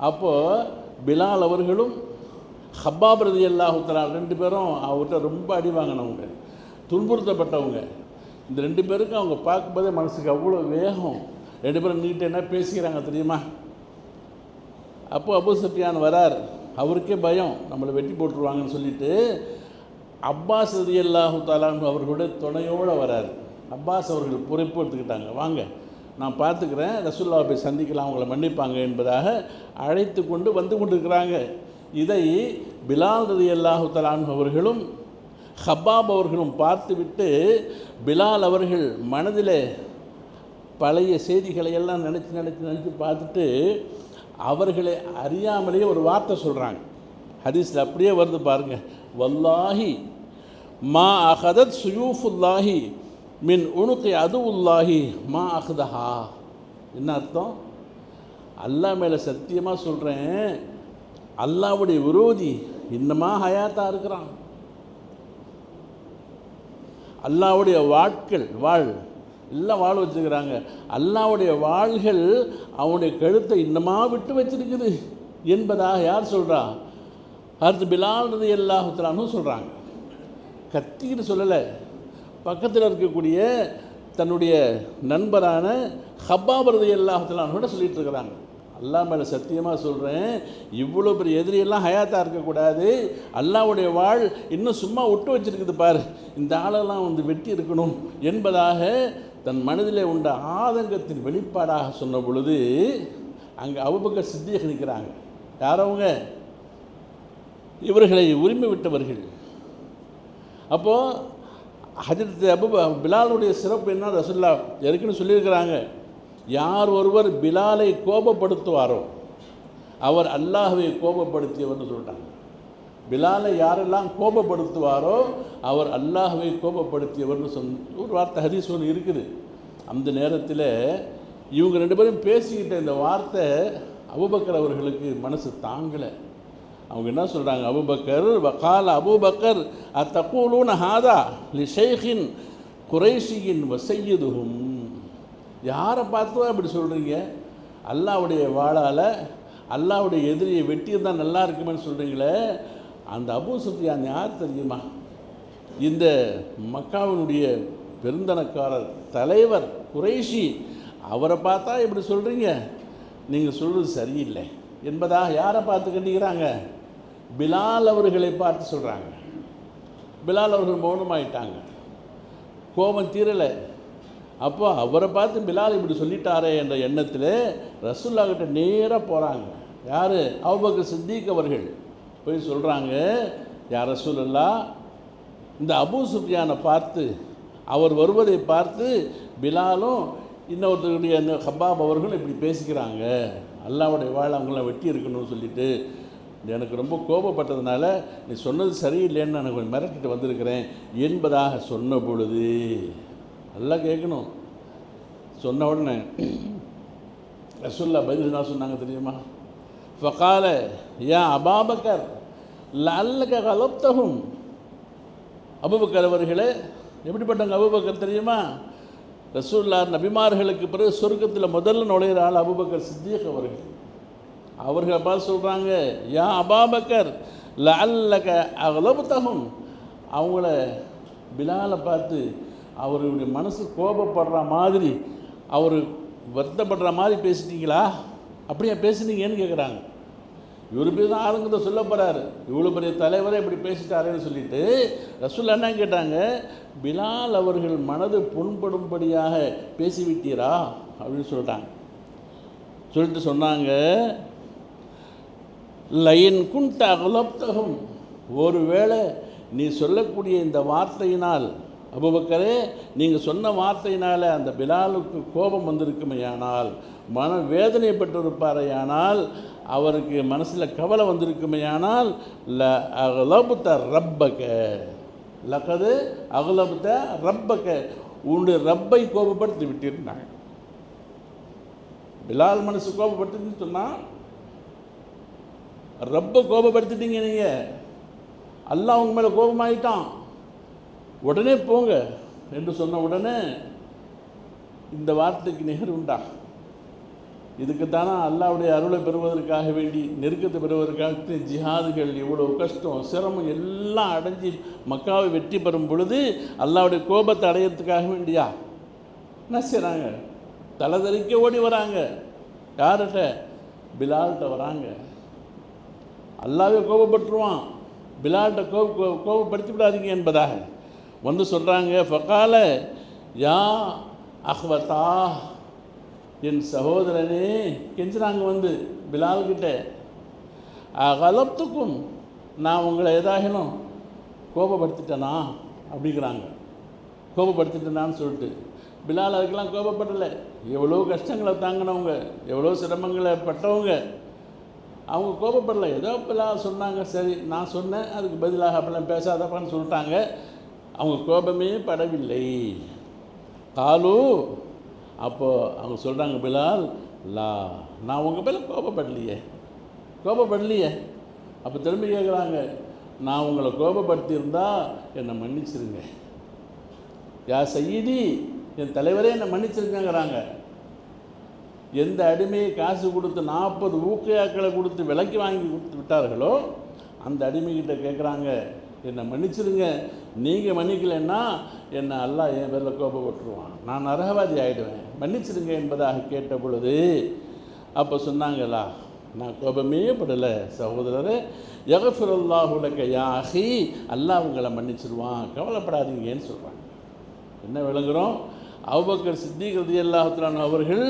அப்போது பிலால் அவர்களும் ஹப்பாப் ரலியல்லாஹு தஆலா 2 பேரும் அவர்கிட்ட ரொம்ப அடி வாங்கினவங்க, துன்புறுத்தப்பட்டவங்க. இந்த 2 பேருக்கும் அவங்க பார்க்கும்போதே மனசுக்கு அவ்வளோ வேகம். 2 பேரும் நீட்டு என்ன பேசிக்கிறாங்க தெரியுமா? அப்போது அபூ சுஃபியான் வரார். அவருக்கே பயம், நம்மளை வெட்டி போட்டுருவாங்கன்னு சொல்லிட்டு அப்பாஸ் ரலியல்லாஹு தஆலா அவர்களுடைய துணையோடு வரார். அப்பாஸ் அவர்கள் பொறுப்பு எடுத்துக்கிட்டாங்க, வாங்க நான் பார்த்துக்கிறேன், ரசூலுல்லாஹ் போய் சந்திக்கலாம், அவங்களை மன்னிப்பாங்க என்பதாக அழைத்து கொண்டு வந்து கொண்டிருக்கிறாங்க. இதை பிலால் ரலியல்லாஹு தஆலா அவர்களும் ஹப்பாப் அவர்களும் பார்த்துவிட்டு பிலால் அவர்கள் மனதில் பழைய செய்திகளை எல்லாம் நினச்சி பார்த்துட்டு அவர்களை அறியாமலேயே ஒரு வார்த்தை சொல்கிறாங்க. ஹதீஸில் அப்படியே வருது பாருங்கள், வல்லாஹி மா அகதத் சுயூஃபுல்லாஹி மின் உனுக்கி அதுவுல்லாஹி மா அஹ்தஹா. என்ன அர்த்தம்? அல்லாஹ் மேலே சத்தியமாக சொல்கிறேன், அல்லாஹ்வுடைய விரோதி இன்னமா ஹயாத்தாக இருக்கிறான். அல்லாஹ்வுடைய வாழ் எல்லாம் வாழ் வச்சுருக்கிறாங்க. அல்லாஹ்வுடைய வாள்கள் அவனுடைய கழுத்தை இன்னமா விட்டு வச்சிருக்குது என்பதாக யார் சொல்கிறா? அடுத்து பிலால் ரலியல்லாஹு தஆலா சொல்கிறாங்க. கத்திக்கிட்டு சொல்லலை, பக்கத்தில் இருக்கக்கூடிய தன்னுடைய நண்பரான ஹப்பாப் ரலியல்லாஹு தஆலா கூட சொல்லிகிட்டு இருக்கிறாங்க, அல்லாஹ் மேலே சத்தியமாக சொல்கிறேன், இவ்வளோ பெரிய எதிரியெல்லாம் ஹயாத்தாக இருக்கக்கூடாது, அல்லாஹ்வுடைய வாழ் இன்னும் சும்மா விட்டு வச்சுருக்குது பாரு, இந்த ஆளெல்லாம் வந்து வெட்டி இருக்கணும் என்பதாக தன் மனதிலே உண்ட ஆதங்கத்தின் வெளிப்பாடாக சொன்ன பொழுது அங்கே அபூபக்கர் சித்தீக் நிற்கிறாங்க. யாரவங்க? இவர்களை உரிமை விட்டவர்கள். அப்போது ஹஜ்ரத் பிலாலுடைய சிறப்பு என்ன ரசூலுல்லாஹ் எதுக்குன்னு சொல்லியிருக்கிறாங்க, யார் ஒருவர் பிலாலை கோபப்படுத்துவாரோ அவர் அல்லாஹ்வை கோபப்படுத்தியவர்னு சொல்லிட்டாங்க. பிலாலை யாரெல்லாம் கோபப்படுத்துவாரோ அவர் அல்லாஹ்வை கோபப்படுத்தியவர்னு ஒரு வார்த்தை ஹதீஸ் ஒன்று இருக்குது. அந்த நேரத்தில் இவங்க 2 பேரும் பேசிக்கிட்ட இந்த வார்த்தை அபூபக்கர் அவர்களுக்கு மனசு தாங்கலை. அவங்க என்ன சொல்கிறாங்க, அபூபக்கர் வகால அபூபக்கர் அத்தகூலூன ஹாதா லி ஷைഖின் குரைஷியின் வசையதுஹும். யாரை பார்த்து அப்படி சொல்கிறீங்க? அல்லாஹ்வுடைய வாளால் அல்லாஹ்வுடைய எதிரியை வெட்டியிருந்தால் நல்லா இருக்குமென்னு சொல்கிறீங்களே, அந்த அபூ சுஃபியான் யார் தெரியுமா? இந்த மக்காவினுடைய பெருந்தனக்காரர் தலைவர் குரைஷி, அவரை பார்த்தா இப்படி சொல்கிறீங்க, நீங்கள் சொல்கிறது சரியில்லை என்பதாக யாரை பார்த்து கண்டிக்கிறாங்க? பிலால் அவர்களை பார்த்து சொல்கிறாங்க. பிலால் அவர்கள் மௌனமாயிட்டாங்க, கோபம் தீரலை. அப்போ அவரை பார்த்து பிலால் இப்படி சொல்லிட்டாரே என்ற எண்ணத்தில் ரசூலுல்லாஹ் கிட்ட நேராக போகிறாங்க. யார்? அபூபக்கர் சித்தீக் அவர்கள் போய் சொல்கிறாங்க, யார் ரசூலுல்லாஹ், இந்த அபூ சுஃபியானை பார்த்து அவர் வருவதை பார்த்து பிலாலும் இன்னொருத்தருடைய அந்த ஹப்பாப் அவர்களும் இப்படி பேசிக்கிறாங்க, அல்லாஹ்வுடைய வாள் அவங்கள வெட்டி இருக்கணும்னு சொல்லிட்டு எனக்கு ரொம்ப கோபப்பட்டதுனால நீ சொன்னது சரியில்லைன்னு நான் கொஞ்சம் மிரட்டிட்டு வந்திருக்கிறேன் என்பதாக சொன்ன பொழுது, நல்லா கேட்கணும், சொன்ன உடனே ரசூலுல்லாஹ் பதில் என்ன சொன்னாங்க தெரியுமா? ஃபகால யா அபூபக்கர் லஅல்லக கலப்தஹும். அபூபக்கர் அவர்களே, எப்படிப்பட்டவங்க அபூபக்கர் தெரியுமா? ரசூலுல்லாஹ் நபிமார்களுக்கு பிறகு சொர்க்கத்தில் முதல்ல நுழையிற ஆள் அபூபக்கர் சித்தீக் அவர்கள். அவர்களை பார்த்து சொல்கிறாங்க, யா அபூபக்கர் லஅல்லக அக்லப்தஹும். அவங்கள பிலாலை பார்த்து அவருடைய மனசு கோபப்படுற மாதிரி, அவர் வருத்தப்படுற மாதிரி பேசிட்டீங்களா? அப்படியே பேசுனீங்கன்னு கேட்குறாங்க. இவர் பேர் தான் ஆளுங்க சொல்ல போகிறாரு, இவ்வளோ பெரிய தலைவரை இப்படி பேசிட்டாருன்னு சொல்லிட்டு ரசூல் என்ன கேட்டாங்க, பிலால் அவர்கள் மனது புண்படும்படியாக பேசிவிட்டீரா அப்படின்னு சொல்லிட்டாங்க. சொல்லிட்டு சொன்னாங்க, லைன் குண்ட அகலப்தகம், ஒருவேளை நீ சொல்லக்கூடிய இந்த வார்த்தையினால், அபூபக்கரே நீங்கள் சொன்ன வார்த்தையினால் அந்த பிலாலுக்கு கோபம் வந்திருக்குமையானால், மன வேதனைப்பட்டிருப்பாரையானால், அவருக்கு மனசில் கவலை வந்திருக்குமையானால், ல அகலபுத்த ரப்பக, லக்கது அகலபுத்த ரப்பக, உன்னுடைய ரப்பை கோபப்படுத்தி விட்டிருந்தாங்க. பிலால் மனசு கோபப்படுத்துன்னு சொன்னால் ரப்பை கோபப்படுத்திட்டீங்க நீங்கள், அல்லாஹ் உங்க மேலே கோபமாயிட்டான், உடனே போங்க என்று சொன்ன உடனே இந்த வார்த்தைக்கு நிகர் உண்டா? இதுக்குத்தானே அல்லாஹ்வுடைய அருளை பெறுவதற்காக வேண்டி, நெருக்கத்தை பெறுவதற்காக ஜிஹாதுகள் இவ்வளோ கஷ்டம் சிரமம் எல்லாம் அடைஞ்சி மக்காவை வெற்றி பெறும் பொழுது அல்லாஹ்வுடைய கோபத்தை அடையிறதுக்காக வேண்டியா என்ன செய்கிறாங்க? தலைதறிக்க ஓடி வராங்க. யார்கிட்ட? பிலால்கிட்ட வராங்க. அல்லாஹ்வே கோபப்பட்டுருவான், பிலால்கிட்ட கோபப்படுத்தி விடாதீங்க என்பதாக வந்து சொல்கிறாங்க. ஃபகால யா அஹ்வதா, என் சகோதரனே, கெஞ்சுறாங்க வந்து பிலால்கிட்ட, அகலப்துக்கும், நான் உங்களை ஏதாகினும் கோபப்படுத்திட்டேனா அப்படிங்கிறாங்க. கோபப்படுத்திட்டேனான்னு சொல்லிட்டு பிலால் அதுக்கெல்லாம் கோபப்படலை. எவ்வளோ கஷ்டங்களை தாங்கினவங்க, எவ்வளோ சிரமங்களை பட்டவங்க, அவங்க கோபப்படலை. ஏதோ பிலால் சொன்னாங்க, சரி நான் சொன்னேன், அதுக்கு பதிலாக அப்படிலாம் பேசாதப்பான்னு சொல்லிட்டாங்க. அவங்க கோபமே படவில்லை. காலு, அப்போது அவங்க சொல்கிறாங்க, பிலால் லா, நான் உங்கள் மேலே கோபப்படலையே. அப்போ திரும்பி கேட்குறாங்க, நான் உங்களை கோபப்படுத்தியிருந்தா என்னை மன்னிச்சிருங்க. யா சையீதி, என் தலைவரே என்னை மன்னிச்சிருங்கிறாங்க. எந்த அடிமையை காசு கொடுத்து 40 ஊக்கையாக்களை கொடுத்து விலைக்கு வாங்கி கொடுத்து விட்டார்களோ அந்த அடிமைகிட்ட கேட்குறாங்க, என்னை மன்னிச்சிருங்க, நீங்கள் மன்னிக்கலைன்னா என்னை அல்லாஹ் என் பேரில் கோபப்பட்டுருவான், நான் நரகவாதி ஆகிடுவேன், மன்னிச்சிருங்க என்பதாக கேட்ட பொழுது அப்போ சொன்னாங்களா, நான் கோபமே படலை சகோதரரே, யக்ஃபிருல்லாஹு லக யா அஹி, அல்லாஹ் உங்களை மன்னிச்சிருவான், கவலைப்படாதீங்கன்னு சொல்கிறாங்க. என்ன விளங்குகிறோம்? அபூபக்கர் சித்தீக் ரலியல்லாஹு தஆலா அவர்கள்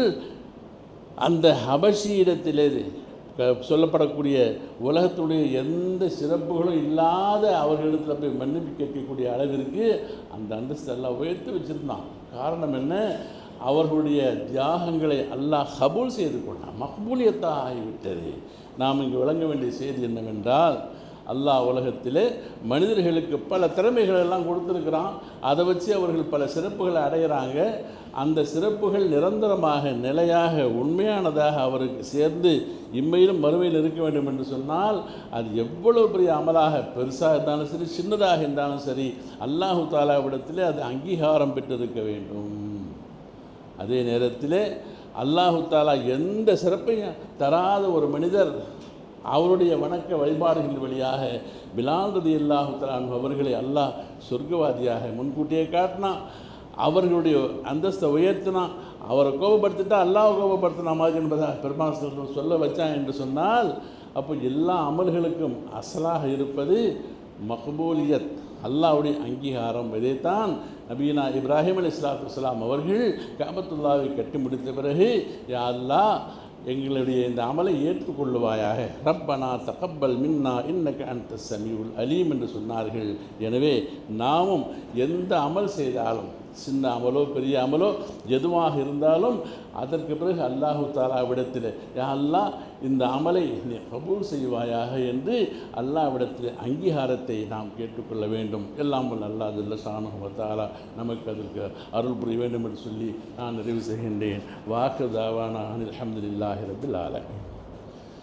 அந்த ஹபஷியிடத்திலே சொல்லப்படக்கூடிய உலகத்துடைய எந்த சிறப்புகளும் இல்லாத அவர்களிடத்தில் போய் மன்னிப்பு கேட்கக்கூடிய அளவிற்கு அந்த அந்தஸ்து எல்லாம் உயர்த்தி வச்சுருந்தான். காரணம் என்ன? அவர்களுடைய தியாகங்களை அல்லாஹ் கபூல் செய்து கொண்டான், மக்பூலியத்தாக ஆகிவிட்டது. நாம் இங்கு விளங்க வேண்டிய செய்தி என்னவென்றால், அல்லாஹ் உலகத்திலே மனிதர்களுக்கு பல திறமைகள் எல்லாம் கொடுத்துருக்கிறான். அதை வச்சு அவர்கள் பல சிறப்புகளை அடைகிறாங்க. அந்த சிறப்புகள் நிரந்தரமாக நிலையாக உண்மையானதாக அவருக்கு சேர்ந்து இம்மையிலும் மறுமையில் இருக்க வேண்டும் என்று சொன்னால் அது எவ்வளவு பெரிய அமலாக, பெருசாக இருந்தாலும் சரி சின்னதாக இருந்தாலும் சரி, அல்லாஹு தாலாவிடத்திலே அது அங்கீகாரம் பெற்றிருக்க வேண்டும். அதே நேரத்தில் அல்லாஹு தாலா எந்த சிறப்பையும் தராத ஒரு மனிதர் அவருடைய வணக்க வழிபாடுகள் வழியாக பிலால் ரலியல்லாஹு தஆலா அவர்களை அல்லாஹ் சொர்க்கவாதியாக முன்கூட்டியே காட்டினான். அவர்களுடைய அந்தஸ்தை உயர்த்தினான். அவரை கோபப்படுத்திட்டா அல்லாஹ் கோபப்படுத்தினா மாதிரி என்பதாக பெருமாள் சொல்ல வச்சான் என்று சொன்னால், அப்போ எல்லா அமல்களுக்கும் அசலாக இருப்பது மக்பூலியத், அல்லாஹ்வுடைய அங்கீகாரம். இதைத்தான் நபீனா இப்ராஹிம் அலைஹிஸ்ஸலாத்து வஸ்ஸலாம் அவர்கள் கஅபத்துல்லாவை கட்டி முடித்த பிறகு, யா அல்லாஹ் எங்களுடைய இந்த அமலை ஏற்றுக்கொள்ளுவாயாக, ரப்பனா தகப்பல் மின்னா இன்னக அன்த ஸமீஉல் அலீம் என்று சொன்னார்கள். எனவே நாமும் எந்த அமல் செய்தாலும், சின்ன அமலோ பெரிய அமலோ எதுவாக இருந்தாலும் அதற்கு பிறகு அல்லாஹு தாலாவிடத்தில், யா அல்லாஹ் இந்த அமலை நீ கபூல் செய்வாயாக என்று அல்லாஹ்விடத்தில் அங்கீகாரத்தை நாம் கேட்டுக்கொள்ள வேண்டும். எல்லாம் அல்லாஹ் ஜல்ல ஷானஹு வ தஆலா நமக்கு அதற்கு அருள் புரிய வேண்டும் என்று சொல்லி நான் நிறைவு செய்கின்றேன். வாக்கு தாவானா அனில் ஹம்துலில்லாஹி ரப்பில் ஆலமீன்.